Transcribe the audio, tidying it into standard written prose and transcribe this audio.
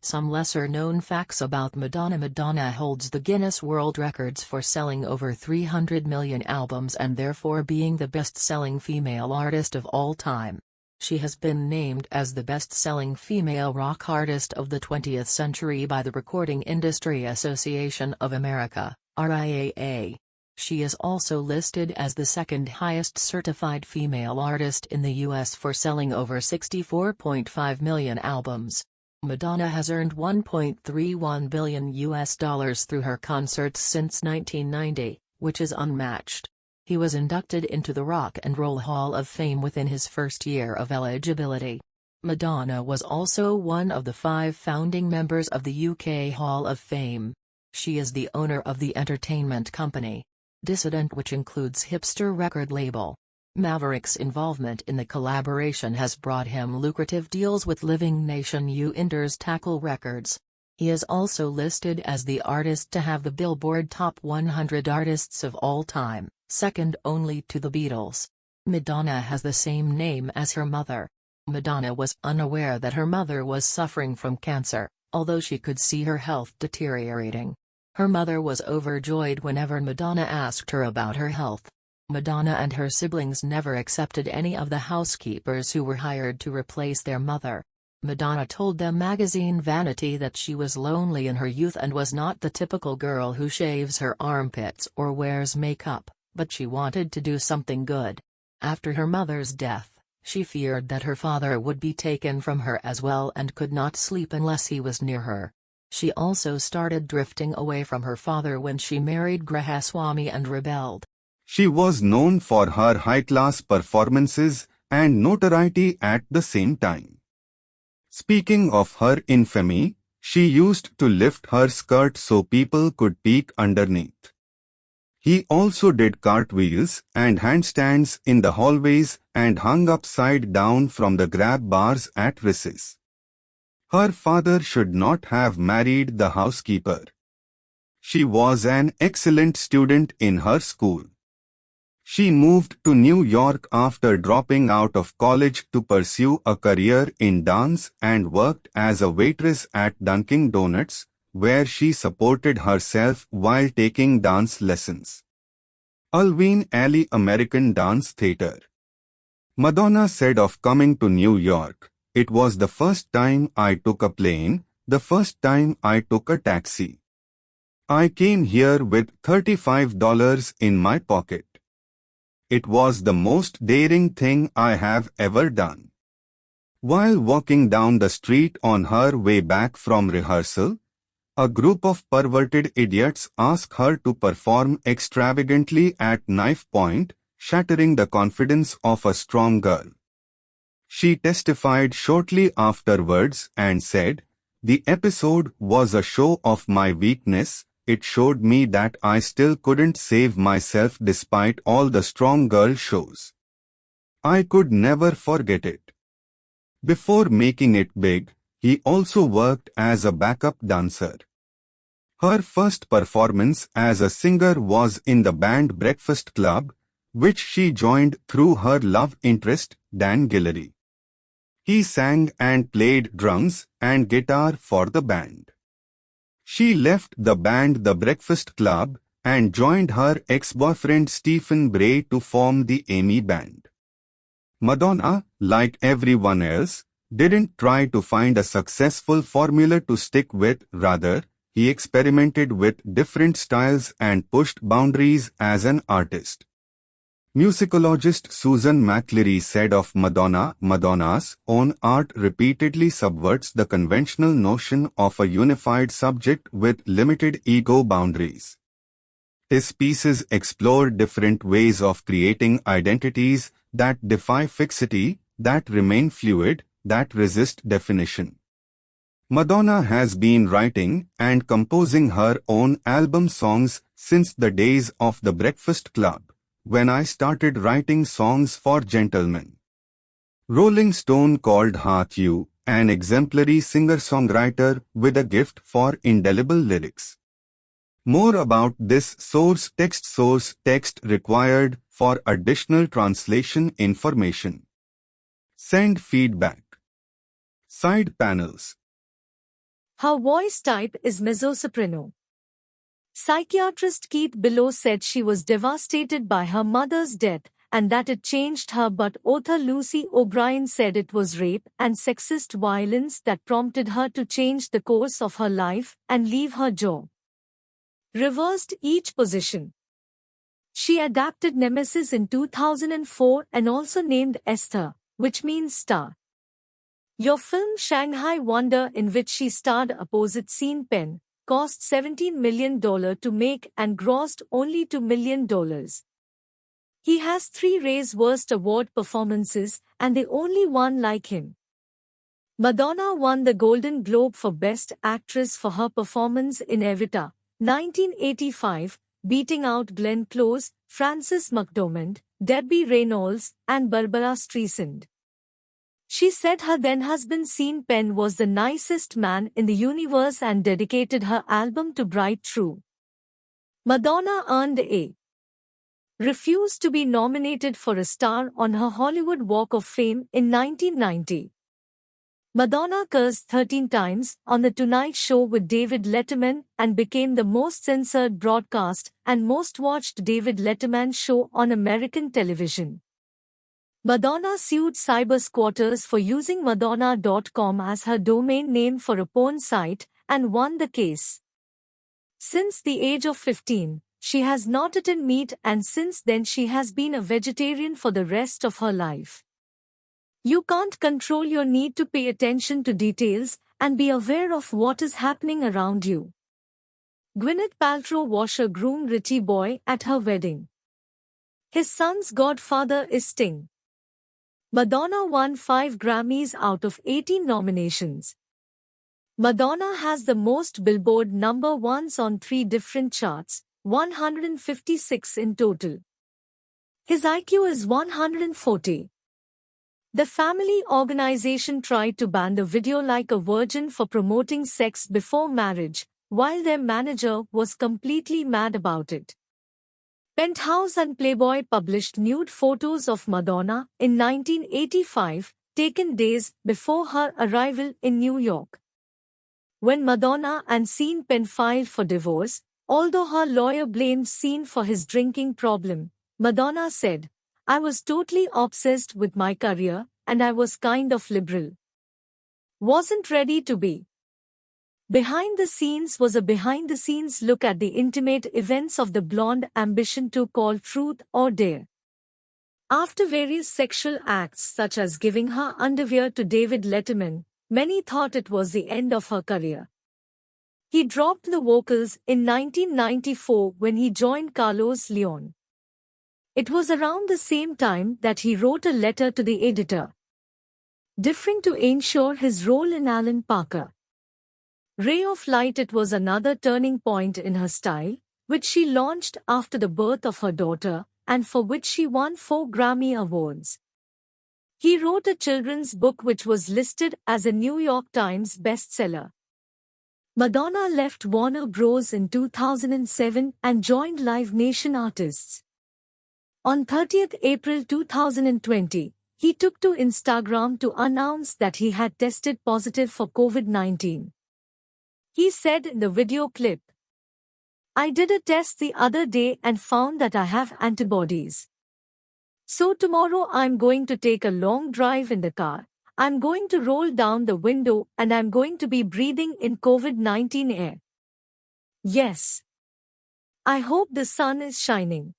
Some lesser-known facts about Madonna. Madonna holds the Guinness World Records for selling over 300 million albums and therefore being the best-selling female artist of all time. She has been named as the best-selling female rock artist of the 20th century by the Recording Industry Association of America, RIAA. She is also listed as the second highest certified female artist in the U.S. for selling over 64.5 million albums. Madonna has earned $1.31 billion through her concerts since 1990, which is unmatched. He was inducted into the Rock and Roll Hall of Fame within his first year of eligibility. Madonna was also one of the 5 founding members of the UK Hall of Fame. She is the owner of the entertainment company Dissident, which includes hipster record label. Maverick's involvement in the collaboration has brought him lucrative deals with Living Nation Under's Tackle Records. He is also listed as the artist to have the Billboard Top 100 Artists of All Time, second only to the Beatles. Madonna has the same name as her mother. Madonna was unaware that her mother was suffering from cancer, although she could see her health deteriorating. Her mother was overjoyed whenever Madonna asked her about her health. Madonna and her siblings never accepted any of the housekeepers who were hired to replace their mother. Madonna told them magazine Vanity that she was lonely in her youth and was not the typical girl who shaves her armpits or wears makeup, but she wanted to do something good. After her mother's death, she feared that her father would be taken from her as well and could not sleep unless he was near her. She also started drifting away from her father when she married Grahaswamy and rebelled. She was known for her high-class performances and notoriety at the same time. Speaking of her infamy, she used to lift her skirt so people could peek underneath. He also did cartwheels and handstands in the hallways and hung upside down from the grab bars at recess. Her father should not have married the housekeeper. She was an excellent student in her school. She moved to New York after dropping out of college to pursue a career in dance and worked as a waitress at Dunkin' Donuts, where she supported herself while taking dance lessons. Alvin Ailey American Dance Theatre. Madonna said of coming to New York, "It was the first time I took a plane, the first time I took a taxi. I came here with $35 in my pocket. It was the most daring thing I have ever done." While walking down the street on her way back from rehearsal, a group of perverted idiots asked her to perform extravagantly at knife point, shattering the confidence of a strong girl. She testified shortly afterwards and said, "The episode was a show of my weakness. It showed me that I still couldn't save myself despite all the strong girl shows. I could never forget it." Before making it big, he also worked as a backup dancer. Her first performance as a singer was in the band Breakfast Club, which she joined through her love interest, Dan Guillory. He sang and played drums and guitar for the band. She left the band The Breakfast Club and joined her ex-boyfriend Stephen Bray to form the Amy Band. Madonna, like everyone else, didn't try to find a successful formula to stick with. Rather, he experimented with different styles and pushed boundaries as an artist. Musicologist Susan McCleary said of Madonna, "Madonna's own art repeatedly subverts the conventional notion of a unified subject with limited ego boundaries. His pieces explore different ways of creating identities that defy fixity, that remain fluid, that resist definition." Madonna has been writing and composing her own album songs since the days of The Breakfast Club, when I started writing songs for gentlemen. Rolling Stone called Heart You an exemplary singer-songwriter with a gift for indelible lyrics. More about this source text required for additional translation information. Send feedback. Side panels. Her voice type is mezzo-soprano. Psychiatrist Keith Below said she was devastated by her mother's death and that it changed her, but author Lucy O'Brien said it was rape and sexist violence that prompted her to change the course of her life and leave her job. Reversed each position. She adapted Nemesis in 2004 and also named Esther, which means star. Your film Shanghai Wonder, in which she starred opposite Sean Penn, cost $17 million to make and grossed only $2 million. He has 3 Ray's Worst Award performances and the only one like him. Madonna won the Golden Globe for Best Actress for her performance in Evita, 1985, beating out Glenn Close, Frances McDormand, Debbie Reynolds, and Barbara Streisand. She said her then-husband Sean Penn was the nicest man in the universe and dedicated her album to Bright True. Madonna earned a refused to be nominated for a star on her Hollywood Walk of Fame in 1990. Madonna cursed 13 times on The Tonight Show with David Letterman and became the most censored broadcast and most watched David Letterman show on American television. Madonna sued cybersquatters for using Madonna.com as her domain name for a porn site and won the case. Since the age of 15, she has not eaten meat, and since then she has been a vegetarian for the rest of her life. You can't control your need to pay attention to details and be aware of what is happening around you. Gwyneth Paltrow washer groom Richie Boy at her wedding. His son's godfather is Sting. Madonna won 5 Grammys out of 18 nominations. Madonna has the most Billboard number 1s on 3 different charts, 156 in total. His IQ is 140. The family organization tried to ban the video Like a Virgin for promoting sex before marriage, while their manager was completely mad about it. Penthouse and Playboy published nude photos of Madonna in 1985, taken days before her arrival in New York. When Madonna and Sean Penn filed for divorce, although her lawyer blamed Sean for his drinking problem, Madonna said, "I was totally obsessed with my career, and I was kind of liberal. Wasn't ready to be." Behind the scenes was a behind-the-scenes look at the intimate events of the Blonde Ambition tour called Truth or Dare. After various sexual acts such as giving her underwear to David Letterman, many thought it was the end of her career. He dropped the vocals in 1994 when he joined Carlos Leon. It was around the same time that he wrote a letter to the editor, differing to ensure his role in Alan Parker. Ray of Light. It was another turning point in her style, which she launched after the birth of her daughter, and for which she won 4 Grammy Awards. He wrote a children's book which was listed as a New York Times bestseller. Madonna left Warner Bros. In 2007 and joined Live Nation Artists. On 30th April 2020, he took to Instagram to announce that he had tested positive for COVID-19. He said in the video clip, "I did a test the other day and found that I have antibodies. So tomorrow I'm going to take a long drive in the car. I'm going to roll down the window and I'm going to be breathing in COVID-19 air. Yes. I hope the sun is shining."